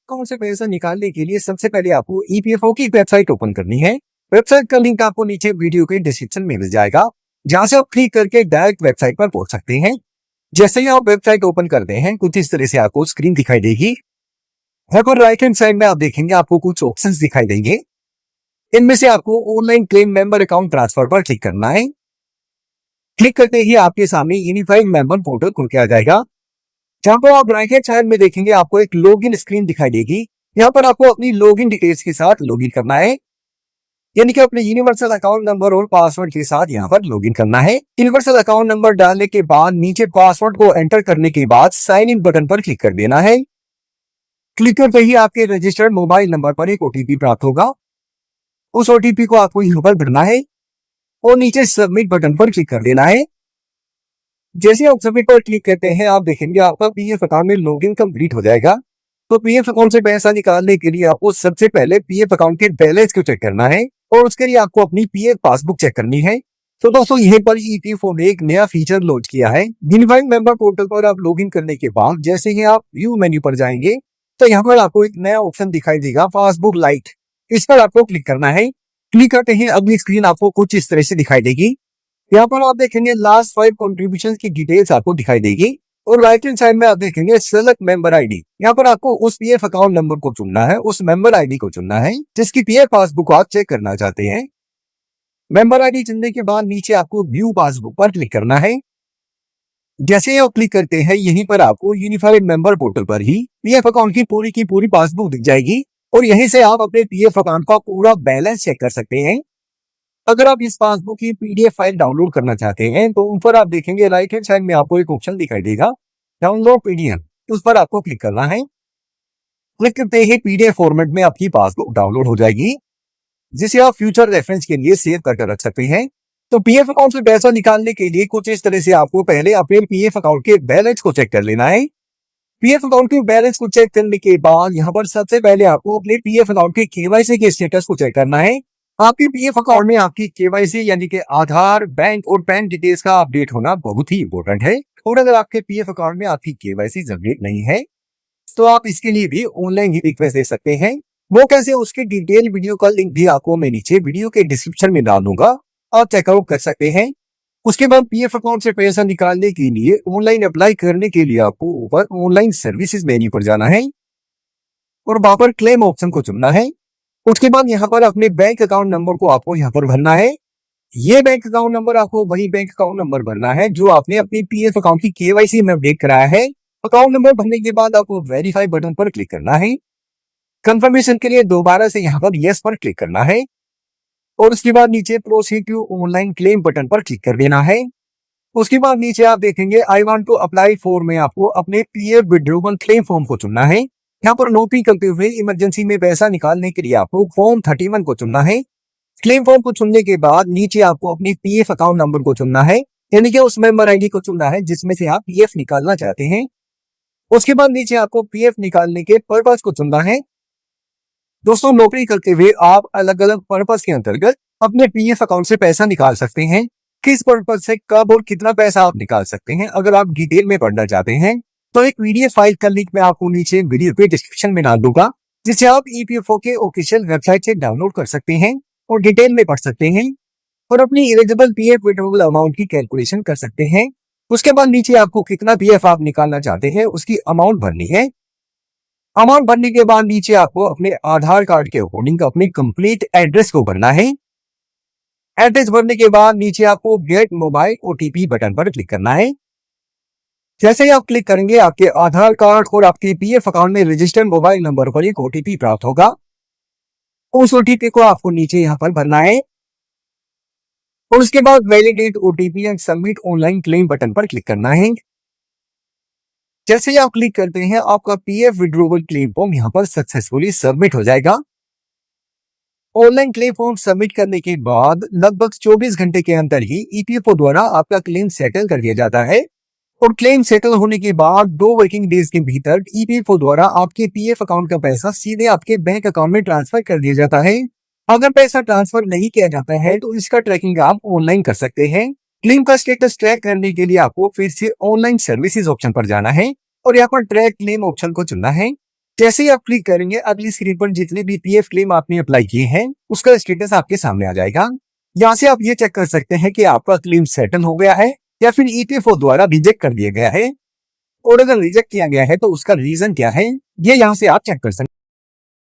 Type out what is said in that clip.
Account से पैसा निकालने के लिए सबसे पहले आपको ईपीएफओ की वेबसाइट ओपन करनी है। वेबसाइट का लिंक आपको नीचे वीडियो के डिस्क्रिप्शन में मिल जाएगा, जहां से आप क्लिक करके डायरेक्ट वेबसाइट पर पहुंच सकते हैं। जैसे ही आप वेबसाइट ओपन करते हैं, कुछ इस तरह से आपको स्क्रीन दिखाई देगी। यहाँ पर राइट हैंड साइड में आप देखेंगे आपको कुछ ऑप्शंस दिखाई देंगे। इनमें से आपको online claim member account transfer पर क्लिक करना है। क्लिक करते ही आपके सामने यूनिफाइड मेंबर पोर्टल खुल के आ जाएगा, जहां पर आप राइट हैंड साइड में देखेंगे आपको एक लॉगिन स्क्रीन दिखाई देगी। यहाँ पर आपको अपनी लॉगिन डिटेल्स के साथ लॉगिन करना है, यानी कि अपने यूनिवर्सल अकाउंट नंबर और पासवर्ड के साथ यहाँ पर लॉगिन करना है। यूनिवर्सल अकाउंट नंबर डालने के बाद नीचे पासवर्ड को एंटर करने के बाद साइन इन बटन पर क्लिक कर देना है। क्लिक करते ही आपके रजिस्टर्ड मोबाइल नंबर पर एक ओटीपी प्राप्त होगा। उस ओटीपी को आपको यहाँ पर भरना है और नीचे सबमिट बटन पर क्लिक कर देना है। जैसे आप सबमिट पर क्लिक करते हैं, आप देखेंगे आपका पीएफ अकाउंट में लॉगिन कंप्लीट हो जाएगा। तो पीएफ अकाउंट से पैसा निकालने के लिए आपको सबसे पहले पीएफ अकाउंट के बैलेंस को चेक करना है और उसके लिए आपको अपनी पीएफ पासबुक चेक करनी है। तो दोस्तों, यहीं पर ईपीएफओ ने एक नया फीचर लॉन्च किया है। यूनिफाइड मेंबर पोर्टल पर आप लॉगिन करने के बाद जैसे ही आप व्यू मेन्यू पर जाएंगे, तो यहाँ पर आपको एक नया ऑप्शन दिखाई देगा, पासबुक लाइट। इस पर आपको क्लिक करना है। क्लिक करते ही अगली स्क्रीन आपको कुछ इस तरह से दिखाई देगी। यहाँ पर आप देखेंगे लास्ट 5 कंट्रीब्यूशन की डिटेल्स आपको दिखाई देगी और राइट हैंड साइड में आप देखेंगे सेलेक्ट मेंबर आईडी। यहाँ पर आपको उस पीएफ अकाउंट नंबर को चुनना है, उस मेंबर आईडी को चुनना है जिसकी पीएफ पासबुक आप चेक करना चाहते हैं। मेंबर आईडी चुनने के बाद नीचे आपको व्यू पासबुक पर क्लिक करना है। जैसे आप क्लिक करते हैं, यहीं पर आपको यूनिफाइड मेंबर पोर्टल पर ही पीएफ अकाउंट की पूरी पासबुक दिख जाएगी और यहीं से आप अपने पीएफ अकाउंट का पूरा बैलेंस चेक कर सकते हैं। अगर आप इस पासबुक की पीडीएफ फाइल डाउनलोड करना चाहते हैं, तो ऊपर आप देखेंगे राइट हैंड साइड में आपको एक ऑप्शन दिखाई देगा, डाउनलोड पीडीएफ। उस पर आपको क्लिक करना है। क्लिक करते ही पीडीएफ फॉर्मेट में आपकी पासबुक डाउनलोड हो जाएगी, जिसे आप फ्यूचर रेफरेंस के लिए सेव करके रख सकते हैं। तो पीएफ अकाउंट से पैसा निकालने के लिए कुछ इस तरह से आपको पहले अपने पीएफ अकाउंट के बैलेंस को चेक कर लेना है। पीएफ अकाउंट के बैलेंस को चेक करने के बाद यहाँ पर सबसे पहले आपको अपने पीएफ अकाउंट के केवाईसी के स्टेटस को चेक करना है। आपके पीएफ अकाउंट में आपकी केवाईसी यानी कि आधार, बैंक और पैन डिटेल्स का अपडेट होना बहुत ही इंपॉर्टेंट है। और अगर आपके पीएफ अकाउंट में आपकी केवाईसी अपडेट नहीं है, तो आप इसके लिए भी ऑनलाइन ही रिक्वेस्ट दे सकते हैं। वो कैसे, उसकी डिटेल वीडियो का लिंक भी आपको मैं नीचे वीडियो के डिस्क्रिप्शन में डाल दूंगा, आप चेकआउट कर सकते हैं। उसके बाद पीएफ अकाउंट से पैसा निकालने के लिए ऑनलाइन अप्लाई करने के लिए आपको ऊपर ऑनलाइन सर्विसेज मेन्यू पर जाना है और वहां पर क्लेम ऑप्शन को चुनना है। उसके बाद यहाँ पर अपने बैंक अकाउंट नंबर को आपको यहाँ पर भरना है। ये बैंक अकाउंट नंबर आपको वही बैंक अकाउंट नंबर भरना है जो आपने अपनी पीएफ अकाउंट की केवाईसी में अपडेट कराया है। अकाउंट नंबर भरने के बाद आपको वेरीफाई बटन पर क्लिक करना है। कंफर्मेशन के लिए दोबारा से यहाँ पर यस पर क्लिक करना है और उसके बाद नीचे proceed to online claim button पर क्लिक कर देना है। उसके बाद नीचे आप देखेंगे I want to apply for में आपको अपने पीएफ विड्रॉवल क्लेम फॉर्म को चुनना है। यहाँ पर नौकरी करते हुए इमरजेंसी में पैसा निकालने के लिए आपको फॉर्म 31 को चुनना है। क्लेम फॉर्म को चुनने के बाद नीचे आपको अपनी पीएफ अकाउंट नंबर को चुनना है, यानी कि उस मेंबर आईडी को चुनना है जिसमें से आप पीएफ निकालना चाहते हैं। उसके बाद नीचे आपको पीएफ निकालने के पर्पस को चुनना है। दोस्तों, नौकरी करते हुए आप अलग अलग पर्पस के अंतर्गत अपने पीएफ अकाउंट से पैसा निकाल सकते हैं। किस पर्पस से, कब और कितना पैसा आप निकाल सकते हैं, अगर आप डिटेल में पढ़ना चाहते हैं तो एक पीडीएफ फाइल का लिंक मैं आपको नीचे वीडियो के डिस्क्रिप्शन में डाल दूंगा, जिसे आप ईपीएफओ के ऑफिशियल वेबसाइट से डाउनलोड कर सकते हैं और डिटेल में पढ़ सकते हैं और अपनी एलिजिबल पीएफ विड्रॉवल अमाउंट की कैलकुलेशन कर सकते हैं। उसके बाद नीचे आपको कितना पीएफ आप निकालना चाहते हैं उसकी अमाउंट भरनी है। अमाउंट भरने के बाद नीचे आपको अपने आधार कार्ड के अकॉर्डिंग अपने कंप्लीट एड्रेस को भरना है। एड्रेस भरने के बाद नीचे आपको गेट मोबाइल ओटीपी बटन पर क्लिक करना है। जैसे ही आप क्लिक करेंगे, आपके आधार कार्ड और आपके पीएफ अकाउंट में रजिस्टर्ड मोबाइल नंबर पर एक ओटीपी प्राप्त होगा। उस ओटीपी को आपको नीचे यहाँ पर भरना है और उसके बाद validate OTP and submit online claim button पर क्लिक करना है। जैसे ही आप क्लिक करते हैं, आपका पीएफ विड्रॉवल क्लेम फॉर्म यहाँ पर सक्सेसफुली सबमिट हो जाएगा। ऑनलाइन क्लेम फॉर्म सबमिट करने के बाद लगभग 24 घंटे के अंदर ही ईपीएफओ द्वारा आपका क्लेम सेटल कर दिया जाता है और क्लेम सेटल होने के बाद 2 वर्किंग डेज के भीतर ईपीएफओ द्वारा आपके पीएफ अकाउंट का पैसा सीधे आपके बैंक अकाउंट में ट्रांसफर कर दिया जाता है। अगर पैसा ट्रांसफर नहीं किया जाता है तो इसका ट्रैकिंग आप ऑनलाइन कर सकते हैं। क्लेम का स्टेटस ट्रैक करने के लिए आपको फिर से ऑनलाइन सर्विसेज ऑप्शन पर जाना है और यहाँ पर ट्रैक क्लेम ऑप्शन को चुनना है। जैसे ही आप क्लिक करेंगे अगली स्क्रीन पर जितने भी पीएफ क्लेम आपने अप्लाई किए हैं उसका स्टेटस आपके सामने आ जाएगा। यहाँ से आप ये चेक कर सकते हैं कि आपका क्लेम सेटल हो गया है या फिर ईपीएफओ द्वारा रिजेक्ट कर दिया गया है, और अगर रिजेक्ट किया गया है तो उसका रीजन क्या है ये यहाँ से आप चेक कर सकते हैं।